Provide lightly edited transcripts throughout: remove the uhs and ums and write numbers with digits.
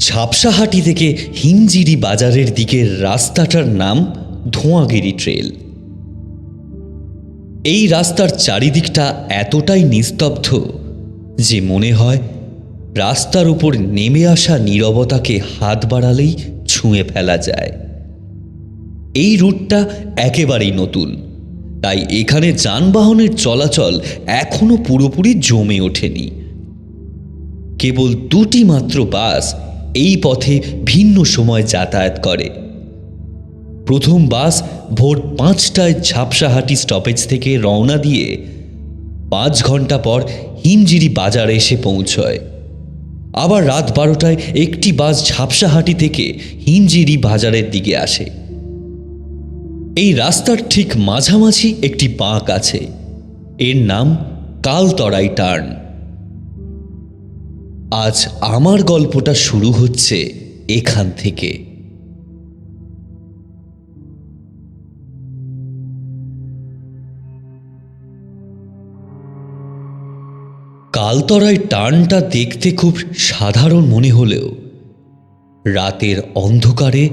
ঝাপসাহাটি থেকে হিমজিরি বাজারের দিকের রাস্তাটার নাম ধোঁয়াগিরি ট্রেল। এই রাস্তার চারিদিকটা এতটাই নিস্তব্ধ যে মনে হয় রাস্তার উপর নেমে আসা নীরবতাকে হাত বাড়ালেই ছুঁয়ে ফেলা যায়। এই রুটটা একেবারেই নতুন, তাই এখানে যানবাহনের চলাচল এখনো পুরোপুরি জমে ওঠেনি। কেবল দুটি মাত্র বাস এই পথে ভিন্ন সময় যাতায়াত করে। প্রথম বাস ভোর 5টায় ঝাপসাহাটি স্টপেজ থেকে রওনা দিয়ে 5 ঘন্টা পর হিমজিরি বাজারে এসে পৌঁছয়। আবার রাত 12টায় একটি বাস ঝাপসাহাটি থেকে হিমজিরি বাজারের দিকে আসে। এই রাস্তার ঠিক মাঝামাঝি একটি বাঁক আছে, এর নাম কালতরাই টার্ন। আজ আমার গল্পটা শুরু হচ্ছে এখান থেকে। কালতরাই টার্নটা দেখতে খুব সাধারণ মনে হলেও রাতের অন্ধকারে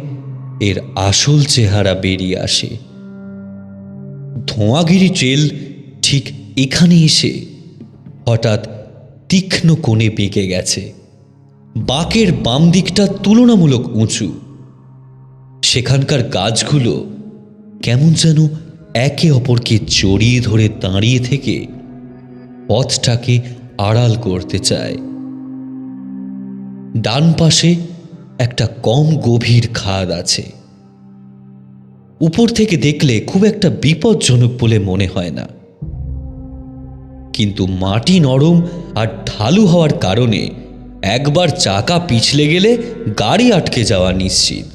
এর আসল চেহারা বেরিয়ে আসে। ধোঁয়াগিরি ট্রেল ঠিক এখানে এসে হঠাৎ তীক্ষ্ণ কোণে বেঁকে গেছে। বাঁকের বাম দিকটা তুলনামূলক উঁচু। সেখানকার গাছগুলো কেমন যেন একে অপরকে জড়িয়ে ধরে দাঁড়িয়ে থেকে পথটাকে আড়াল করতে চায়। ডান পাশে একটা কম গভীর খাদ আছে। উপর থেকে দেখলে খুব একটা বিপজ্জনক বলে মনে হয় না, কিন্তু মাটি নরম আর ঢালু হওয়ার কারণে একবার চাকা পিছলে গেলে গাড়ি আটকে যাওয়া নিশ্চিত।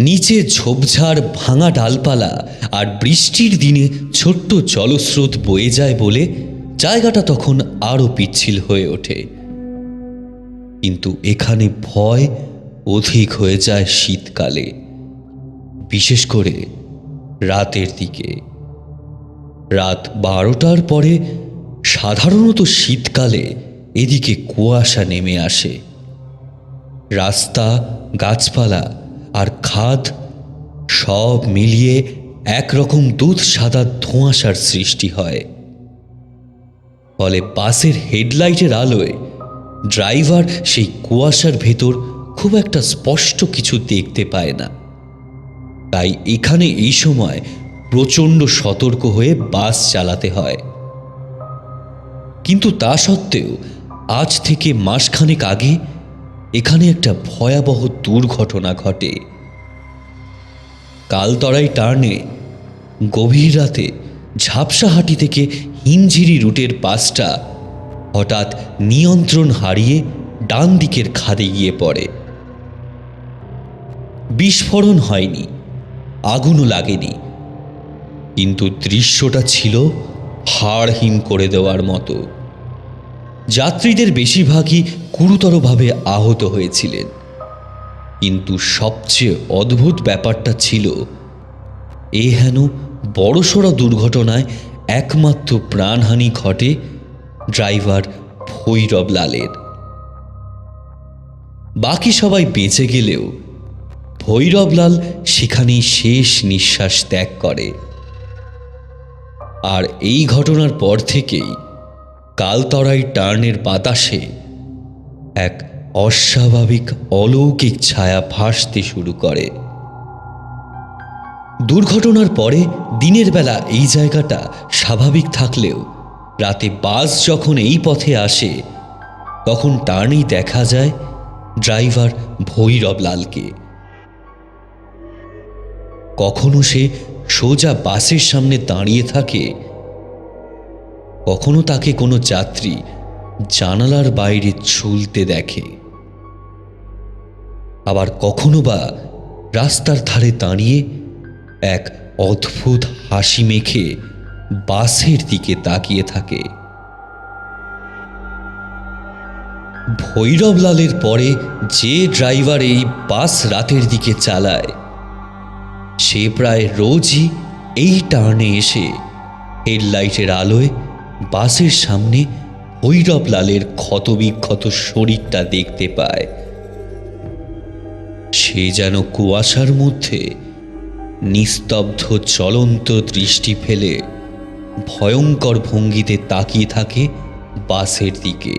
নিচে ঝোপঝাড়, ভাঙা ডালপালা আর বৃষ্টির দিনে ছোট্ট জলস্রোত বয়ে যায় বলে জায়গাটা তখন আরো পিচ্ছিল হয়ে ওঠে। কিন্তু এখানে ভয় অধিক হয়ে যায় শীতকালে, বিশেষ করে রাতের দিকে। রাত 12টার পরে সাধারণত শীতকালে এদিকে কুয়াশা নেমে আসে। রাস্তা, গাছপালা আর খাদ সব মিলিয়ে একরকম দুধ সাদা ধোঁয়াশার সৃষ্টি হয়। ফলে বাসের হেডলাইটের আলোয় ড্রাইভার সেই কুয়াশার ভেতর খুব একটা স্পষ্ট কিছু দেখতে পায় না। তাই এখানে এই সময় প্রচণ্ড সতর্ক হয়ে বাস চালাতে হয়। কিন্তু তা সত্ত্বেও আজ থেকে মাসখানেক আগে এখানে একটা ভয়াবহ দুর্ঘটনা ঘটে। কালতরাই টার্নে গভীর রাতে ঝাপসাহাটি থেকে হিমঝিরি রুটের বাসটা হঠাৎ নিয়ন্ত্রণ হারিয়ে ডান দিকের খাদে গিয়ে পড়ে। বিস্ফোরণ হয়নি, আগুনও লাগেনি, কিন্তু দৃশ্যটা ছিল হাড় হিম করে দেওয়ার মতো। যাত্রীদের বেশিরভাগই গুরুতরভাবে আহত হয়েছিলেন, কিন্তু সবচেয়ে অদ্ভুত ব্যাপারটা ছিল এ হেন বড়সড় দুর্ঘটনায় একমাত্র প্রাণহানি ঘটে ড্রাইভার ভৈরব লালের। বাকি সবাই বেঁচে গেলেও ভৈরব লাল সেখানেই শেষ নিঃশ্বাস ত্যাগ করে। আর এই ঘটনার পর থেকেই কালতরাই টার্নের বাতাসে এক অস্বাভাবিক অলৌকিক ছায়া ভাসতে শুরু করে। দুর্ঘটনার পরে দিনের বেলা এই জায়গাটা স্বাভাবিক থাকলেও রাতে বাস যখন এই পথে আসে তখন টার্নেই দেখা যায় ড্রাইভার ভৈরব লালকে। কখনো সে সোজা বাসের সামনে দাঁড়িয়ে থাকে, কখনো তাকে কোনো যাত্রী জানালার বাইরে ঝুলতে দেখে, আবার কখনো বা রাস্তার ধারে দাঁড়িয়ে এক অদ্ভুত হাসি মেখে বাসের দিকে তাকিয়ে থাকে। ভৈরব লালের পরে যে ড্রাইভার এই বাস রাতের দিকে চালায় সে প্রায় রোজই এই টার্নে এসে হেডলাইটের আলোয় বাসের সামনে ভৈরব লালের ক্ষতবিক্ষত শরীরটা দেখতে পায়। সে যেন কুয়াশার মধ্যে নিস্তব্ধ জ্বলন্ত দৃষ্টি ফেলে ভয়ঙ্কর ভঙ্গিতে তাকিয়ে থাকে বাসের দিকে।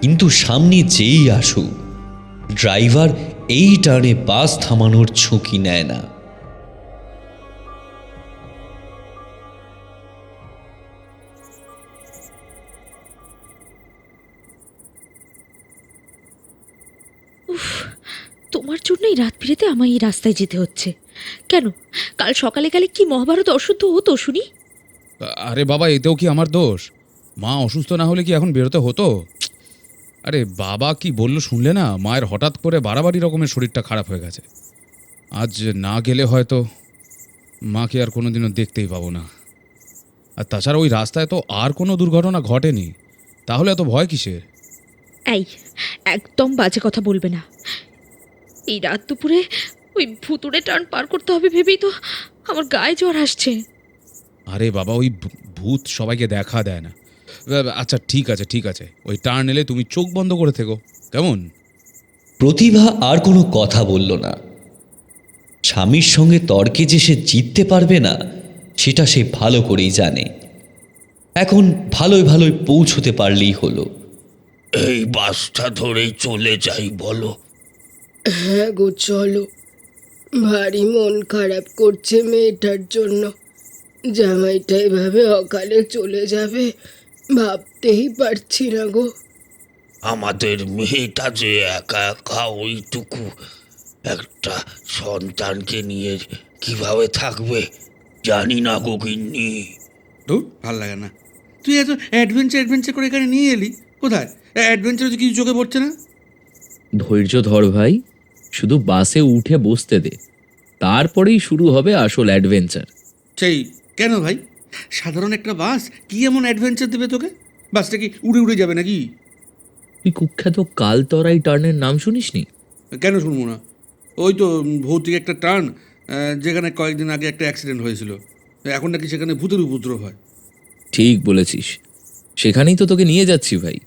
কিন্তু সামনে যেই আসুক, ড্রাইভার এই টার্নে বাস থামানোর ঝুঁকি নেয় না। তোমার জন্যই রাত ফিরেতে আমায় এই রাস্তায় যেতে হচ্ছে কেন? কাল সকালে গেলে কি মহাভারত অশুদ্ধ হতো শুনি? আরে বাবা, এতেও কি আমার দোষ? মা অসুস্থ না হলে কি এখন বেরোতে হতো? আরে বাবা কি বললো শুনলে না? মায়ের হঠাৎ করে বাড়াবাড়ি রকমের শরীরটা খারাপ হয়ে গেছে। আজ না গেলে হয়তো মাকে আর কোনোদিনও দেখতেই পাবো না। আর তাছাড়া ওই রাস্তায় তো আর কোনো দুর্ঘটনা ঘটেনি, তাহলে এত ভয় কিসের? এই একদম বাজে কথা বলবে না। এই রাত দুপুরে ওই ভুতুড়ে টার্ন পার করতে হবে ভেবেই তো আমার গায়ে জ্বর আসছে। আরে বাবা, ওই ভূত সবাইকে দেখা দেয় না। আচ্ছা ঠিক আছে ঠিক আছে, ওই টার্ন এলে তুমি চোখ বন্ধ করে থেকো, কেমন? প্রতিভা আর কোনো কথা বলল না। স্বামীর সঙ্গে তর্কে যে সে জিততে পারবে না সেটা সে ভালো করেই জানে। এখন ভালোই ভালোই পৌঁছতে পারলেই হলো। এই বাসটা ধরেই চলে যাই বলো? হ্যাঁ গো চলো, ভারী মন খারাপ করছে মেয়েটার জন্য। জামাইটা এভাবে অকালে চলে যাবে ভাবতেই পারছি না গো। আমাদের মেয়েটা যে একা একা ওইটুকু একটা সন্তানকে নিয়ে কিভাবে থাকবে জানি না গো গিন্নি। দূর ভাল লাগে না। তুই এত অ্যাডভেঞ্চার করে এখানে নিয়ে এলি কোথায়? অ্যাডভেঞ্চার কিছু চোখে পড়ছে না? ধৈর্য ধর ভাই, শুধু বাসে উঠে বসতে দে, তারপরেই শুরু হবে আসল অ্যাডভেঞ্চার। সেই কেন ভাই? সাধারণ একটা বাস কি এমন অ্যাডভেঞ্চার দেবে তোকে? বাসটা কি উড়ে উড়ে যাবে নাকি? তুই কুখ্যাত কালতরাই টার্নের নাম শুনিসনি? কেন শুনবো না? ওই তো ভৌতিক একটা টার্ন, যেখানে কয়েকদিন আগে একটা অ্যাক্সিডেন্ট হয়েছিল। এখন নাকি সেখানে ভূতের উপদ্রব হয়। ঠিক বলেছিস, সেখানেই তো তোকে নিয়ে যাচ্ছি ভাই।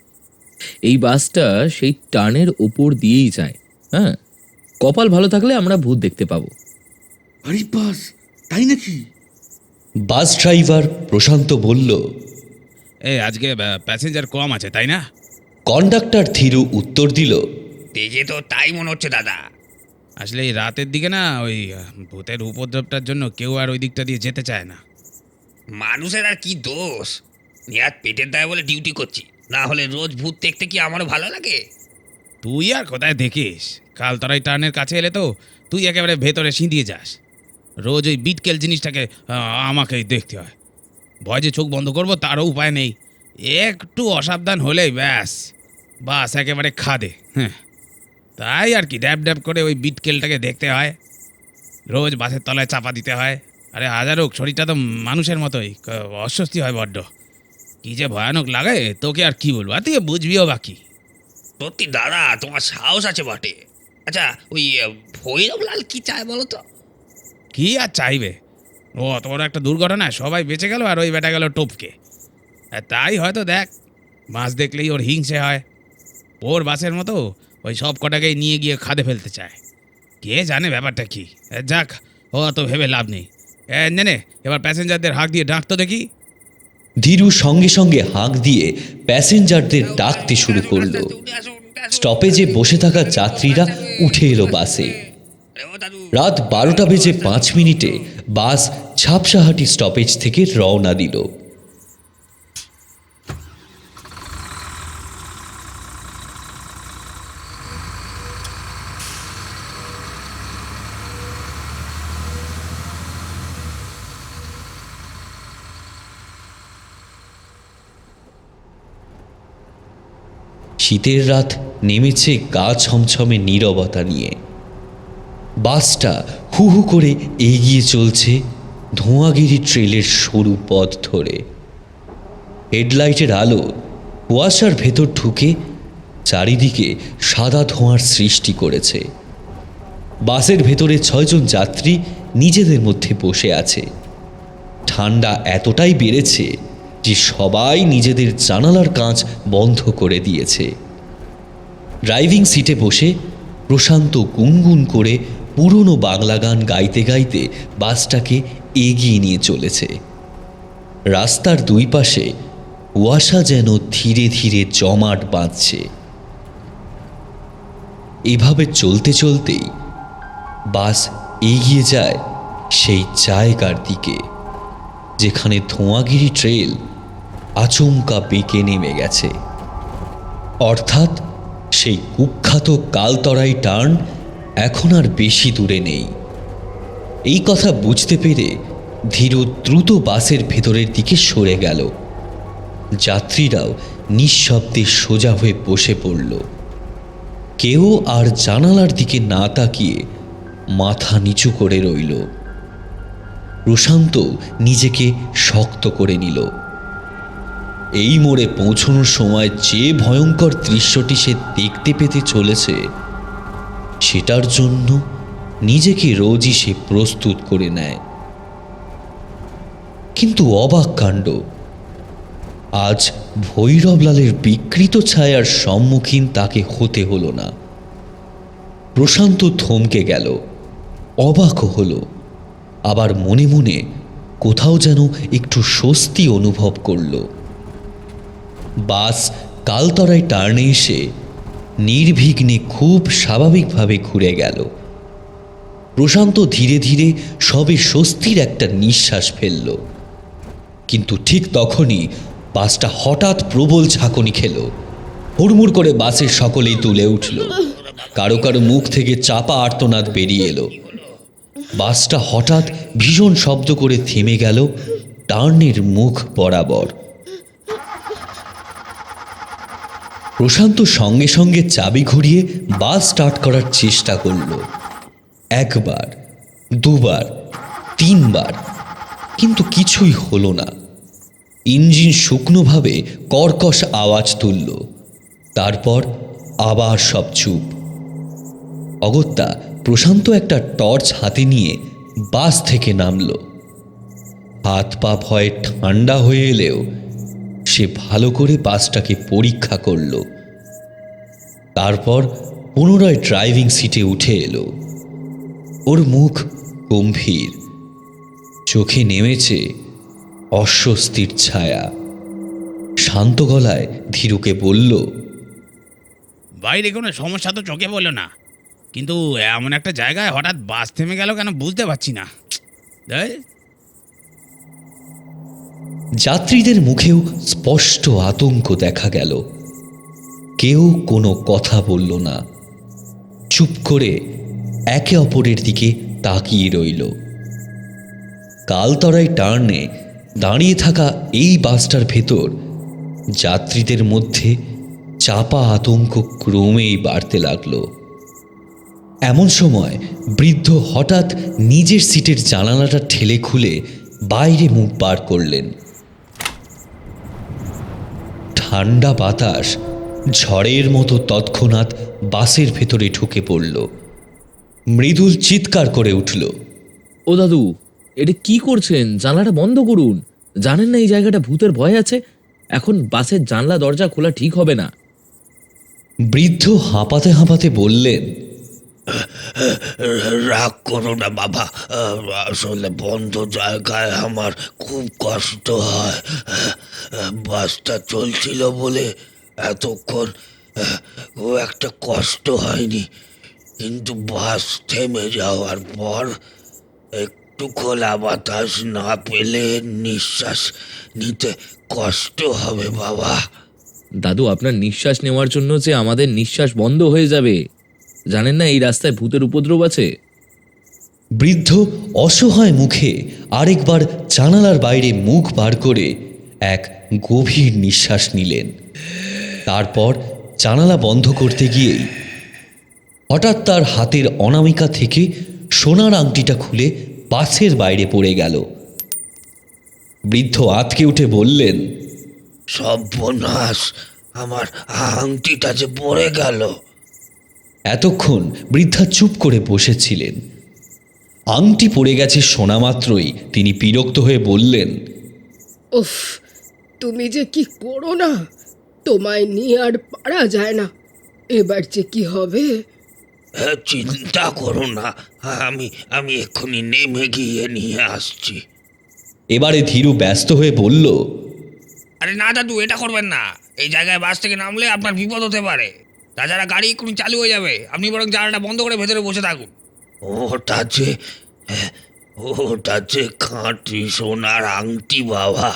এই বাসটা সেই টার্নের ওপর দিয়েই যায়। হ্যাঁ, কপাল ভালো থাকলে আমরা ভূত দেখতে পাবো। আরে বাস, তাই নাকি? বাস ড্রাইভার প্রশান্ত বলল। আজকে প্যাসেঞ্জার কম আছে তাই না? কন্ডাক্টর ধীরু উত্তর দিল। দেখে তো তাই মনে হচ্ছে দাদা। আসলে এই রাতের দিকে না ওই ভূতের উপদ্রবটার জন্য কেউ আর ওই দিকটা দিয়ে যেতে চায় না। মানুষের আর কি দোষ? নিয়াত পেটের দায় বলে ডিউটি করছি, না হলে রোজ ভূত দেখতে কি আমারও ভালো লাগে? তুই আর কোথায় দেখিস? কালতরাই টার্নের কাছে এলে তো তুই একেবারে ভেতরে সিঁধিয়ে যাস। রোজ ওই বিটকেল জিনিসটাকে আমাকেই দেখতে হয়। ভয় যে চোখ বন্ধ করবো তারও উপায় নেই। একটু অসাবধান হলেই ব্যাস বাস একেবারে খাদে। হ্যাঁ, তাই আর কি ড্যাব ড্যাব করে ওই বিটকেলটাকে দেখতে হয়। রোজ বাসের তলায় চাপা দিতে হয়। আরে হাজার হোক, শরীরটা তো মানুষের মতোই, অস্বস্তি হয় বড্ড। কি যে ভয়ানক লাগে তোকে আর কি বলবো, আর তুই বুঝবিও বাকি। সত্যি দাদা, তোমার সাহস আছে বটে। আচ্ছা, ওই ভৈরবলাল কি চায় বলো তো? কি আর চাইবে? ও অত বড় একটা দুর্ঘটনায় সবাই বেঁচে গেল আর ওই বেটা গেল টপকে। তাই হয়তো দেখ, মাছ দেখলেই ওর হিংসে হয়। ওর বাসের মতো ওই সব কটাকেই নিয়ে গিয়ে খাদে ফেলতে চায়। কে জানে ব্যাপারটা কি। যাক, ও অত ভেবে লাভ নেই। নে নে, এবার প্যাসেঞ্জারদের হাঁক দিয়ে ডাকতো দেখি। ধীরু সঙ্গে সঙ্গে হাঁক দিয়ে প্যাসেঞ্জারদের ডাকতে শুরু করলো। স্টপেজে বসে থাকা যাত্রীরা উঠে এলো বাসে। রাত 12:05 বাস ঝাপসাহাটি স্টপেজ থেকে রওনা দিল। শীতের রাত নেমেছে গা ছমছমে নীরবতা নিয়ে। বাসটা হু হু করে এগিয়ে চলছে ধোঁয়াগিরি ট্রেলের সরু পথ ধরে। হেডলাইটের আলো কুয়াশার ভেতর ঢুকে চারিদিকে সাদা ধোঁয়ার সৃষ্টি করেছে। বাসের ভেতরে 6 জন যাত্রী নিজেদের মধ্যে বসে আছে। ঠান্ডা এতটাই বেড়েছে যে সবাই নিজেদের জানালার কাঁচ বন্ধ করে দিয়েছে। ড্রাইভিং সিটে বসে প্রশান্ত গুনগুন করে পুরনো বাংলা গান গাইতে গাইতে বাসটাকে এগিয়ে নিয়ে চলেছে। রাস্তার দুই পাশে কুয়াশা যেন ধীরে ধীরে জমাট বাঁধছে। এভাবে চলতে চলতেই বাস এগিয়ে যায় সেই জায়গার দিকে যেখানে ধোঁয়াগিরি ট্রেল আচমকা বেঁকে নেমে গেছে, অর্থাৎ সেই কুখ্যাত কালতরাই টার্ন এখন আর বেশি দূরে নেই। এই কথা বুঝতে পেরে ধীরু দ্রুত বাসের ভেতরের দিকে সরে গেল। যাত্রীরাও নিঃশব্দে সোজা হয়ে বসে পড়ল। কেউ আর জানালার দিকে না তাকিয়ে মাথা নিচু করে রইল। প্রশান্ত নিজেকে শক্ত করে নিল। এই মোড়ে পৌঁছানোর সময় যে ভয়ঙ্কর দৃশ্যটি সে দেখতে পেতে চলেছে সেটার জন্য নিজেকে রোজই সে প্রস্তুত করে নেয়। কিন্তু অবাক কাণ্ড, আজ ভৈরবলালের বিকৃত ছায়ার সম্মুখীন তাকে হতে হলো না। প্রশান্ত থমকে গেল, অবাকও হলো, আবার মনে মনে কোথাও যেন একটু স্বস্তি অনুভব করল। বাস কালতরাই টার্নে এসে নির্বিঘ্নে খুব স্বাভাবিকভাবে ঘুরে গেল। প্রশান্ত ধীরে ধীরে সবে স্বস্তির একটা নিঃশ্বাস ফেলল। কিন্তু ঠিক তখনই বাসটা হঠাৎ প্রবল ঝাঁকুনি খেল। হুড়মুড় করে বাসের সকলেই তুলে উঠল। কারো কারো মুখ থেকে চাপা আর্তনাদ বেরিয়ে এলো। বাসটা হঠাৎ ভীষণ শব্দ করে থেমে গেল টার্নের মুখ বরাবর। প্রশান্ত সঙ্গে সঙ্গে চাবি ঘুরিয়ে বাস স্টার্ট করার চেষ্টা করল। একবার, দুবার, তিনবার, কিন্তু কিছুই হলো না। ইঞ্জিন শুকনোভাবে কর্কশ আওয়াজ তুলল। তারপর আবার সব চুপ। অগত্যা প্রশান্ত একটা টর্চ হাতে নিয়ে বাস থেকে নামল। হাত পা ভয়ে ঠান্ডা হয়ে এলেও সে ভালো করে বাসটাকে পরীক্ষা করল। তারপর পুনরায় ড্রাইভিং সিটে উঠে এলো। ওর মুখ গম্ভীর, চোখে নেমেছে অস্বস্তির ছায়া। শান্ত গলায় ধীরুকে বলল, বাইরে কোনো সমস্যা তো চোখে বললো না, কিন্তু এমন একটা জায়গায় হঠাৎ বাস থেমে গেল কেন বুঝতে পারছি না। এই, যাত্রীদের মুখেও স্পষ্ট আতঙ্ক দেখা গেল। কেউ কোনো কথা বলল না, চুপ করে একে অপরের দিকে তাকিয়ে রইল। কালতরাই টার্নে দাঁড়িয়ে থাকা এই বাসটার ভেতর যাত্রীদের মধ্যে চাপা আতঙ্ক ক্রমেই বাড়তে লাগলো। এমন সময় বৃদ্ধ হঠাৎ নিজের সিটের জানালাটা ঠেলে খুলে বাইরে মুখ বার করলেন। ঠান্ডা বাতাস ঝড়ের মতো তৎক্ষণাৎ বাসের ভেতরে ঢুকে পড়ল। মৃদুল চিৎকার করে উঠল, ও দাদু, এটা কি করছেন? জানলাটা বন্ধ করুন। জানেন না এই জায়গাটা ভূতের ভয় আছে? এখন বাসের জানলা দরজা খোলা ঠিক হবে না। বৃদ্ধ হাঁপাতে হাঁপাতে বললেন, রাগ করো না বাবা, আসলে বন্ধ জায়গায় আমার খুব কষ্ট হয়। বাসটা চলছিল বলে এতক্ষণ খুব একটা কষ্ট হয়নি, কিন্তু বাস থেমে যাওয়ার পর একটু খোলা বাতাস না পেলে নিঃশ্বাস নিতে কষ্ট হবে বাবা। দাদু, আপনার নিঃশ্বাস নেওয়ার জন্য যে আমাদের নিঃশ্বাস বন্ধ হয়ে যাবে। জানেন না এই রাস্তায় ভূতের উপদ্রব আছে? বৃদ্ধ অসহায় মুখে আরেকবার জানালার বাইরে মুখ বার করে এক গভীর নিঃশ্বাস নিলেন। তারপর জানালা বন্ধ করতে গিয়েই হঠাৎ তার হাতের অনামিকা থেকে সোনার আংটিটা খুলে বাসের বাইরে পড়ে গেল। বৃদ্ধ আঁতকে উঠে বললেন, সর্বনাশ, আমার আংটিটা যে পড়ে গেল। এতক্ষণ বৃদ্ধা চুপ করে বসেছিলেন। আংটি পড়ে গেছে শোনা মাত্রই তিনি বিরক্ত হয়ে বললেন, উফ, তুমি যে কি করো না, তোমায় নিয়ে আর পারা যায় না। এবার যে কি হবে। চিন্তা করো না, আমি আমি এক্ষুনি নেমে গিয়ে নিয়ে আসছি। এবারে ধীরু ব্যস্ত হয়ে বলল, আরে না দাদু, এটা করবেন না। এই জায়গায় বাস থেকে নামলে আপনার বিপদ হতে পারে। তাছাড়া গাড়ি এক্ষুনি চালু হয়ে যাবে। আপনি বরং জানালাটা বন্ধ করে ভেতরে বসে থাকুন। ওটা যে খাঁটি সোনার আংটি বাবা।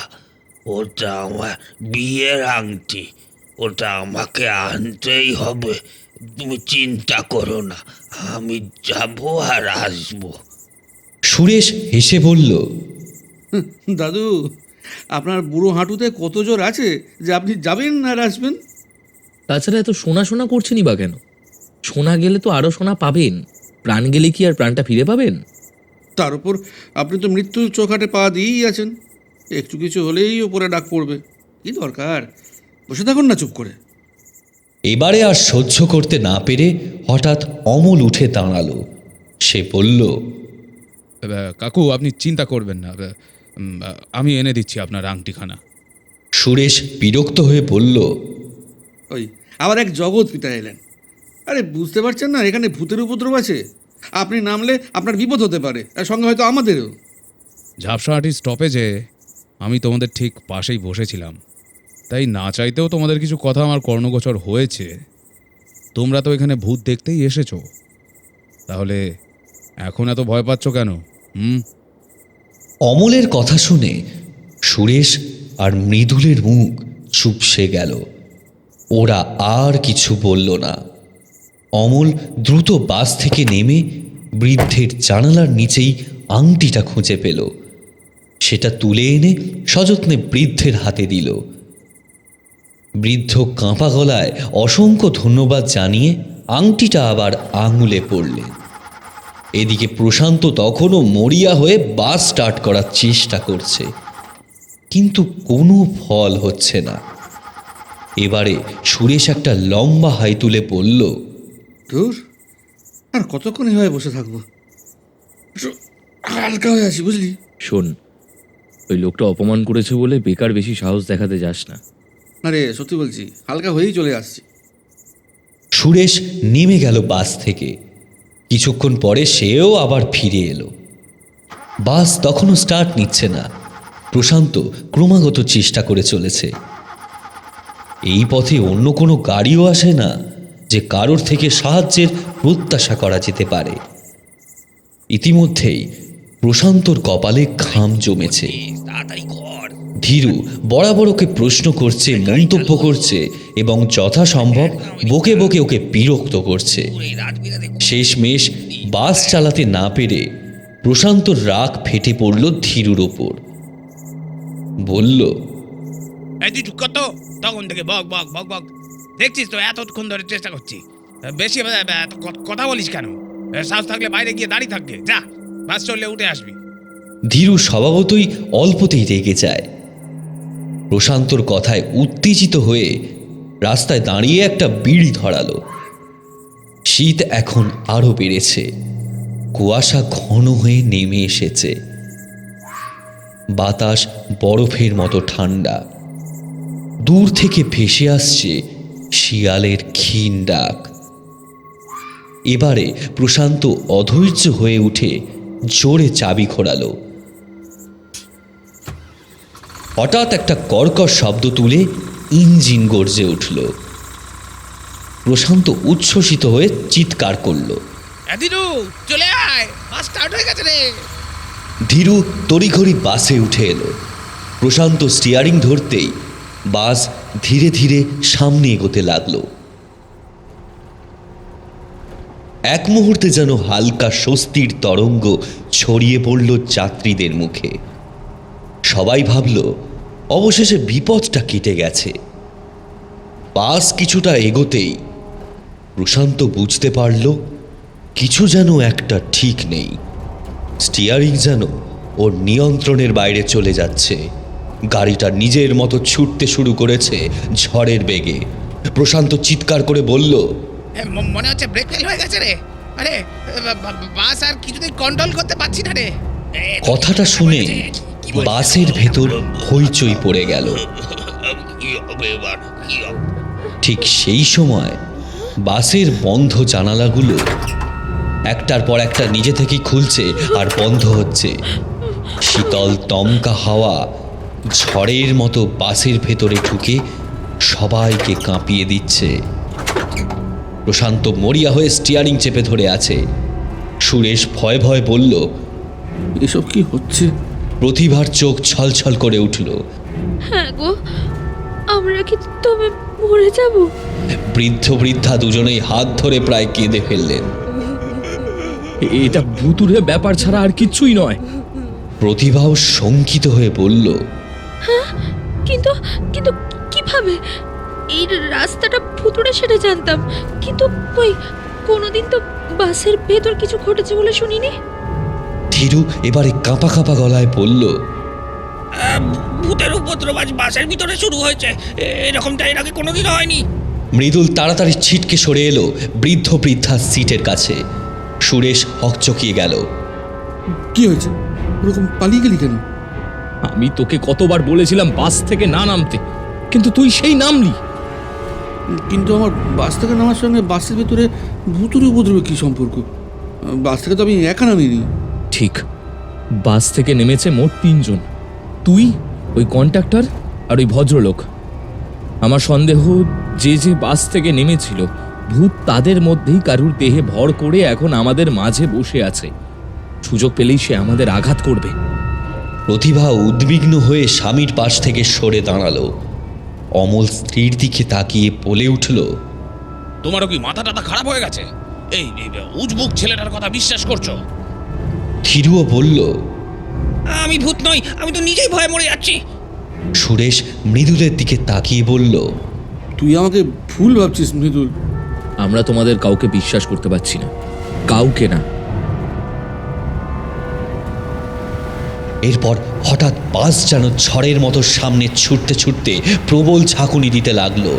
ওটা আমার বিয়ের আংটি। ওটা আমাকে আনতেই হবে। তুমি চিন্তা করো না, আমি যাবো আর আসবো। সুরেশ হেসে বলল, দাদু, আপনার বুড়ো হাঁটুতে কত জোর আছে যে আপনি যাবেন আর আসবেন? তাছাড়া এত সোনা সোনা করছেনই বা কেন? সোনা গেলে তো আরো সোনা পাবেন, প্রাণ গেলে কি আর প্রাণটা ফিরে পাবেন? তার উপর আপনি তো মৃত্যুর চোখাটে পা দিয়েই আছেন। একটু কিছু হলেই ওপরে ডাক পড়বে। কি দরকার, বসে থাকুন না চুপ করে। এবারে আর সহ্য করতে না পেরে হঠাৎ অমল উঠে দাঁড়ালো। সে বলল, কাকু আপনি চিন্তা করবেন না, আমি এনে দিচ্ছি আপনার আংটিখানা। সুরেশ বিরক্ত হয়ে বলল, ওই আবার এক জগৎ পিতা এলেন। আরে বুঝতে পারছেন না এখানে ভূতের উপদ্রব আছে? আপনি নামলে আপনার বিপদ হতে পারে, আর সঙ্গে হয়তো আমাদেরও। ঝাপসাহাটির স্টপেজে আমি তোমাদের ঠিক পাশেই বসেছিলাম, তাই না চাইতেও তোমাদের কিছু কথা আমার কর্ণগোচর হয়েছে। তোমরা তো এখানে ভূত দেখতেই এসেছো, তাহলে এখন এত ভয় পাচ্ছ কেন? অমলের কথা শুনে সুরেশ আর মৃদুলের মুখ চুপসে গেল। ওরা আর কিছু বলল না। অমল দ্রুত বাস থেকে নেমে বৃদ্ধের জানালার নিচেই আংটিটা খুঁজে পেল। সেটা তুলে এনে সযত্নে বৃদ্ধের হাতে দিল। বৃদ্ধ কাঁপা গলায় অসংখ্য ধন্যবাদ জানিয়ে আংটিটা আবার আঙুলে পড়লেন। এদিকে প্রশান্ত তখনও মরিয়া হয়ে বাস স্টার্ট করার চেষ্টা করছে, কিন্তু কোনো ফল হচ্ছে না। এবারে সুরেশ একটা লম্বা হাই তুলে বলল, ধুর, আর কতক্ষণ এভাবে বসে থাকবো? একটু হালকা হয়ে আছি, বুঝলি? শোন, ওই লোকটা অপমান করেছে বলে বেকার বেশি সাহস দেখাতে যাস না। আরে সত্যি বলছি, হালকা হয়েই চলে আসছি। সুরেশ নেমে গেল বাস থেকে। কিছুক্ষণ পরে সেও আবার ফিরে এলো। বাস তখনও স্টার্ট নিচ্ছে না। প্রশান্ত ক্রমাগত চেষ্টা করে চলেছে। এই পথে অন্য কোনো গাড়িও আসে না যে কারোর থেকে সাহায্যের প্রত্যাশা করা যেতে পারে। ইতিমধ্যেই প্রশান্তর কপালে ঘাম জমেছে। তাড়াতাড়ি কর। ধীরু বরাবর ওকে প্রশ্ন করছে, মন্তব্য করছে এবং যথাসম্ভব বকে বকে ওকে বিরক্ত করছে। এই রাজবিরাতে শেষমেশ বাস চালাতে না পেরে প্রশান্তর রাগ ফেটে পড়ল ধীরুর ওপর। বলল, এই তুই চুপ কর তো, তখন থেকে বক বক বক বক। দেখছিস তো এতক্ষণ ধরে চেষ্টা করছি, বেশি এত কথা বলিস কেন? সাহস থাকলে বাইরে গিয়ে দাঁড়িয়ে থাকবে, যা বাস চললে উঠে আসবি। ধীরু স্বভাবতই অল্পতেই রেগে যায়। প্রশান্তর কথায় উত্তেজিত হয়ে রাস্তায় দাঁড়িয়ে একটা বিড়ি ধরালো। শীত এখন আরো বেড়েছে। কুয়াশা ঘন হয়ে নেমে এসেছে। বাতাস বরফের মতো ঠান্ডা। দূর থেকে ভেসে আসছে শিয়ালের ক্ষীণ ডাক। এবারে প্রশান্ত অধৈর্য হয়ে উঠে জোরে চাবি ঘোরালো। হঠাৎ একটা কর্কশ শব্দ তুলে ইঞ্জিন গর্জে উঠল। প্রশান্ত উচ্ছ্বসিত হয়ে চিৎকার করল, ধীরু চলে আয়, বাস স্টার্ট হয়ে গেছে রে। ধীরু তড়িঘড়ি বাসে উঠে এলো। প্রশান্ত স্টিয়ারিং ধরতেই বাস ধীরে ধীরে সামনে এগোতে লাগলো। এক মুহূর্তে যেন হালকা স্বস্তির তরঙ্গ ছড়িয়ে পড়ল যাত্রীদের মুখে। সবাই ভাবল অবশেষে বিপদটা কেটে গেছে। বাস কিছুটা এগোতেই প্রশান্ত বুঝতে পারল কিছু যেন একটা ঠিক নেই। স্টিয়ারিং যেন ওর নিয়ন্ত্রণের বাইরে চলে যাচ্ছে। গাড়িটা নিজের মতো ছুটতে শুরু করেছে ঝড়ের বেগে। প্রশান্ত চিৎকার করে বলল, মনে হচ্ছে ব্রেক ফেল হয়ে গেছে রে। আরে বাস আর কিছুতেই কন্ট্রোল করতে পারছি না রে। কথাটা শুনে বাসের ভেতর হইচই পড়ে গেল। কি হবে এবার, কি হবে? ঠিক সেই সময় বাসের বন্ধ জানালাগুলো একটার পর একটা নিজে থেকেই খুলছে আর বন্ধ হচ্ছে। শীতল দমকা হাওয়া ঝড়ের মতো বাসের ভেতরে ঢুকে সবাইকে কাঁপিয়ে দিচ্ছে। প্রশান্ত মরিয়া হয়ে স্টিয়ারিং চেপে ধরে আছে। সুরেশ ভয়ে ভয়ে বলল, এসব কি হচ্ছে? প্রতিভার চোখ ছলছল করে উঠল। হ্যাঁ গো, আমরা কি তবে মরে যাব? বৃদ্ধ বৃদ্ধা দুজনেই হাত ধরে প্রায় কেঁদে ফেললেন। এটা ভুতুরে ব্যাপার ছাড়া আর কিচ্ছুই নয়। প্রতিভাও শঙ্কিত হয়ে বলল, কিন্তু কিন্তু কিভাবে? এই রাস্তাটা ভুতুড়ে সেটা জানতাম, কিন্তু কই কোনোদিন তো বাসের ভেতর কিছু ঘটেছে বলে শুনিনি। ধীরু এবারে কাঁপা কাঁপা গলায় বলল, ভূতের উপদ্রব আজ বাসের ভিতরে শুরু হয়েছে। এরকমটা এর আগে কোনোদিন হয়নি। মৃদুল তাড়াতাড়ি ছিটকে সরে এলো বৃদ্ধ বৃদ্ধার সিটের কাছে। সুরেশ হকচকিয়ে গেল। কি হয়েছে? ওরকম পালিয়ে গেলি কেন? আমি তোকে কতবার বলেছিলাম বাস থেকে না নামতে, কিন্তু তুই সেই নামলি। কিন্তু আমার বাস থেকে নামার সঙ্গে বাসের ভেতরে ভূতুরে উপদ্রবে কী সম্পর্ক? বাস থেকে তো আমি একা নামিনি। ঠিক, বাস থেকে নেমেছে মোট 3 জন। তুই, ওই কন্ট্রাক্টর আর ওই ভদ্রলোক। আমার সন্দেহ যে যে বাস থেকে নেমেছিল ভূত তাদের মধ্যেই কারুর দেহে ভর করে এখন আমাদের মাঝে বসে আছে। সুযোগ পেলেই সে আমাদের আঘাত করবে। প্রতিভা উদ্বিগ্ন হয়ে স্বামীর পাশ থেকে সরে দাঁড়ালো। অমল স্ত্রীর দিকে তাকিয়ে বলে উঠল, তোমারও কি মাথা টাথা খারাপ হয়ে গেছে? এই উজবুক ছেলেটার কথা বিশ্বাস করছো? ধীরুও বলল, আমি ভূত নই, আমি তো নিজেই ভয়ে মরে যাচ্ছি। সুরেশ মৃদুলের দিকে তাকিয়ে বলল, তুই আমাকে ভুল ভাবছিস মৃদুল। আমরা তোমাদের কাউকে বিশ্বাস করতে পারছি না, কাউকে না। এরপর হঠাৎ বাস যেন ঝড়ের মতো সামনে ছুটতে ছুটতে প্রবল ঝাঁকুনি দিতে লাগলো।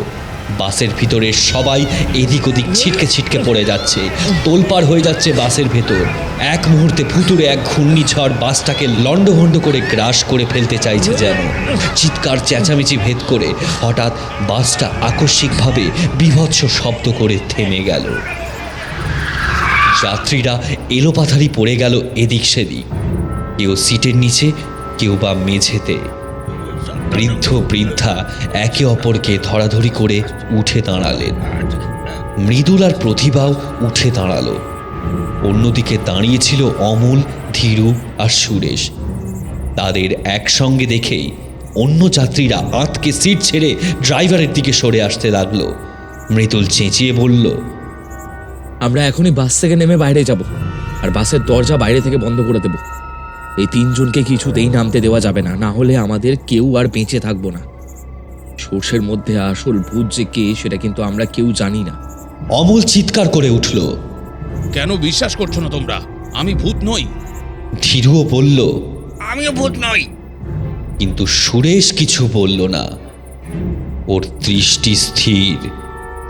বাসের ভিতরে সবাই এদিক ওদিক ছিটকে ছিটকে পড়ে যাচ্ছে, তোলপাড় হয়ে যাচ্ছে বাসের ভেতর। এক মুহূর্তে ভুতুরে এক ঘূর্ণিঝড় বাসটাকে লণ্ডভণ্ড করে গ্রাস করে ফেলতে চাইছে যেন। চিৎকার চেঁচামেচি ভেদ করে হঠাৎ বাসটা আকস্মিকভাবে বীভৎস শব্দ করে থেমে গেল। যাত্রীরা এলোপাথারি পড়ে গেল এদিক সেদিক, কেউ সিটের নিচে, কেউ বা মেঝেতে। বৃদ্ধ বৃদ্ধা একে অপরকে ধরাধরি করে উঠে দাঁড়ালেন। মৃদুল আর প্রতিভাও উঠে দাঁড়ালো। অন্যদিকে দাঁড়িয়েছিল অমল, ধীরু আর সুরেশ। তাদের একসঙ্গে দেখেই অন্য যাত্রীরা আঁতকে সিট ছেড়ে ড্রাইভারের দিকে সরে আসতে লাগলো। মৃদুল চেঁচিয়ে বলল, আমরা এখনই বাস থেকে নেমে বাইরে যাব আর বাসের দরজা বাইরে থেকে বন্ধ করে দেব। এই 3 জনকে কিছুতেই নামতে দেওয়া যাবে না, না হলে আমাদের কেউ আর বেঁচে থাকবো না। সর্ষের মধ্যে আসল ভূত যে কে সেটা কিন্তু আমরা কেউ জানি না। অমল চিৎকার করে উঠল। কেন বিশ্বাস করছো না তোমরা? আমি ভূত নই। ধীরুও বলল, আমিও ভূত নই। কিন্তু সুরেশ কিছু বলল না। ওর দৃষ্টি স্থির,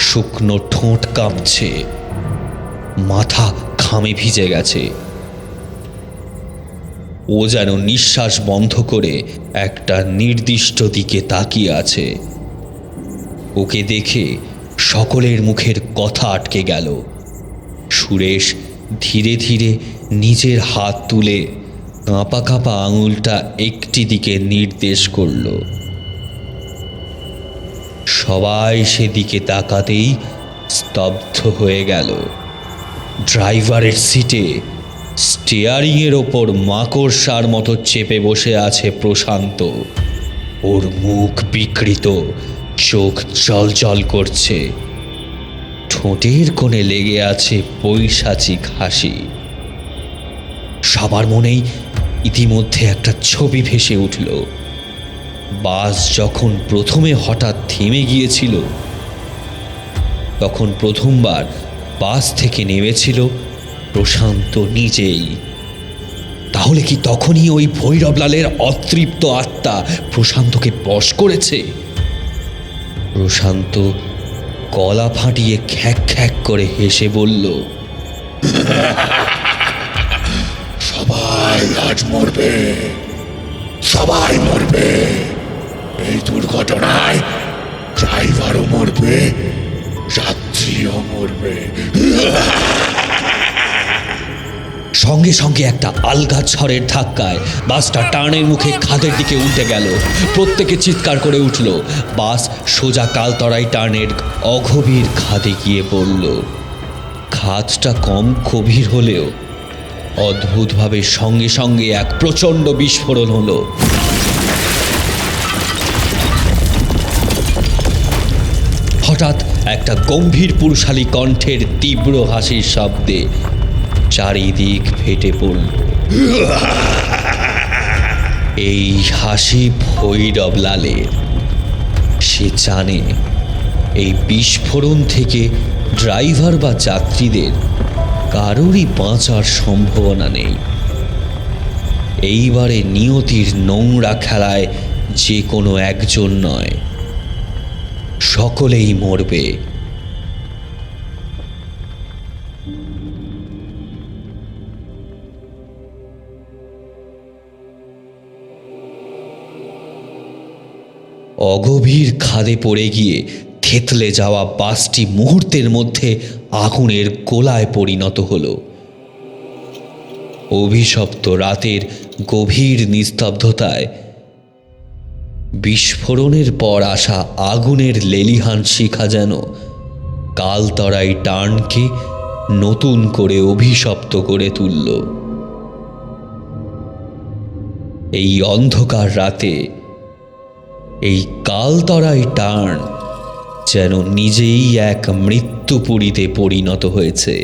শুকনো ঠোঁট কাঁপছে, মাথা ঘামে ভিজে গেছে। ও যেন নিঃশ্বাস বন্ধ করে একটা নির্দিষ্ট দিকে তাকিয়ে আছে। ওকে দেখে সকলের মুখের কথা আটকে গেল। সুরেশ ধীরে ধীরে নিজের হাত তুলে কাঁপা কাঁপা আঙুলটা একটি দিকে নির্দেশ করল। সবাই সেদিকে তাকাতেই স্তব্ধ হয়ে গেল। ড্রাইভারের সিটে স্টিয়ারিংয়ের ওপর মাকড়সার মতো চেপে বসে আছে প্রশান্ত। ওর মুখ বিকৃত, চোখ জলজল করছে, ঠোঁটের কোণে লেগে আছে পৈশাচিক হাসি। সবার মনেই ইতিমধ্যে একটা ছবি ভেসে উঠল। বাস যখন প্রথমে হঠাৎ থেমে গিয়েছিল, তখন প্রথমবার বাস থেকে নেমেছিল প্রশান্ত নিজেই। তাহলে কি তখনই ওই ভৈরবলালের অতৃপ্ত আত্মা প্রশান্তকে বশ করেছে? প্রশান্ত গলা ফাটিয়ে খ্যাক খ্যাক করে হেসে বলল, সবাই আজ মরবে, সবাই মরবে। এই দুর্ঘটনায় ড্রাইভারও মরবে, যাত্রীও মরবে। সঙ্গে সঙ্গে একটা আলগা ঝড়ের ধাক্কায় বাসটা টার্নের মুখে খাদের দিকে উল্টে গেল। প্রত্যেকে চিৎকার করে উঠল। বাস সোজা কালতরাই টার্নের অগভীর খাদে গিয়ে পড়ল। খাদটা কম গভীর হলেও অদ্ভুতভাবে সঙ্গে সঙ্গে এক প্রচণ্ড বিস্ফোরণ হলো। হঠাৎ একটা গম্ভীর পুরুষালী কণ্ঠের তীব্র হাসির শব্দে চারিদিক ফেটে পড়ল। এই হাসি ভৈরব লালের। সে জানে এই বিস্ফোরণ থেকে ড্রাইভার বা যাত্রীদের কারোরই বাঁচার সম্ভাবনা নেই। এইবারে নিয়তির নোংরা খেলায় যে কোনো একজন নয়, সকলেই মরবে। অগভীর খাদে পড়ে গিয়ে থেতলে যাওয়া বাসটি মুহূর্তের মধ্যে আগুনের গোলায় পরিণত হলো। অভিশপ্ত রাতের গভীর নিস্তব্ধতায় বিস্ফোরণের পর আসা আগুনের লেলিহান শিখা যেন কালতরাই টার্নকে নতুন করে অভিশপ্ত করে তুলল। এই অন্ধকার রাতে এই কালতরাই টার্ন যেন নিজেই এক মৃত্যুপুরীতে পরিণত হয়েছে।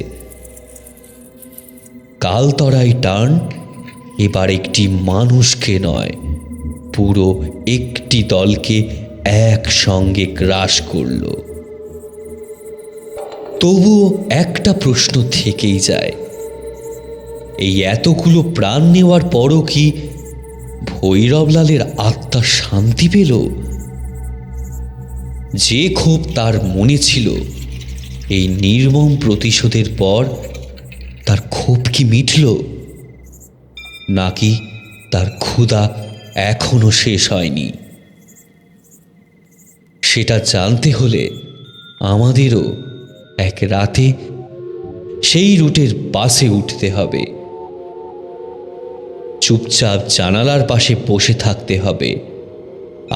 কালতরাই টার্ন এবার একটি মানুষকে নয়, পুরো একটি দলকে একসঙ্গে গ্রাস করল। তবুও একটা প্রশ্ন থেকেই যায়, এই এতগুলো প্রাণ নেওয়ার পরও কি ভৈরবলালের আত্মা শান্তি পেল? যে ক্ষোভ তার মনে ছিল এই নির্মম প্রতিশোধের পর, তার ক্ষোভ কি মিটল? নাকি তার ক্ষুধা এখনো শেষ হয়নি? সেটা জানতে হলে আমাদেরও এক রাতে সেই রুটের বাসে উঠতে হবে। চুপচাপ জানালার পাশে বসে থাকতে হবে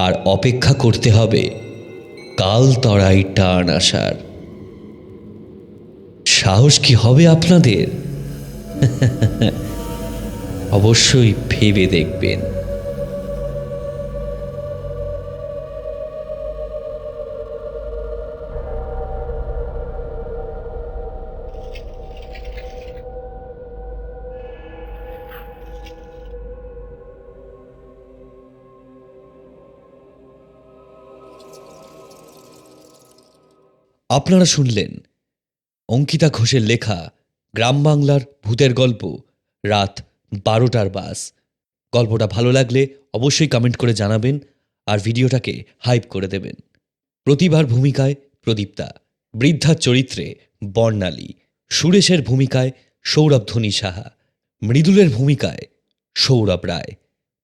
আর অপেক্ষা করতে হবে কালতরাই টার্ন আসার। সাহস কি হবে আপনাদের? অবশ্যই ভেবে দেখবেন। আপনারা শুনলেন অঙ্কিতা ঘোষের লেখা গ্রাম বাংলার ভূতের গল্প রাত 12টার বাস। গল্পটা ভালো লাগলে অবশ্যই কমেন্ট করে জানাবেন আর ভিডিওটাকে হাইপ করে দেবেন। প্রতিভার ভূমিকায় প্রদীপ্তা, বৃদ্ধার চরিত্রে বর্ণালী, সুরেশের ভূমিকায় সৌরভধ্বনি সাহা, মৃদুলের ভূমিকায় সৌরভ রায়,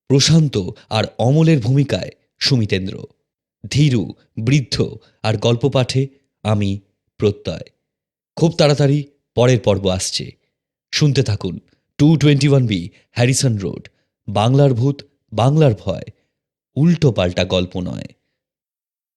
প্রশান্ত আর অমলের ভূমিকায় সুমিতেন্দ্র, ধীরু, বৃদ্ধ আর গল্প পাঠে আমি প্রত্যয়। খুব তাড়াতাড়ি পরের পর্ব আসছে, শুনতে থাকুন। 221B হ্যারিসন রোড, বাংলার ভূত, বাংলার ভয়, উল্টো পাল্টা গল্প নয়।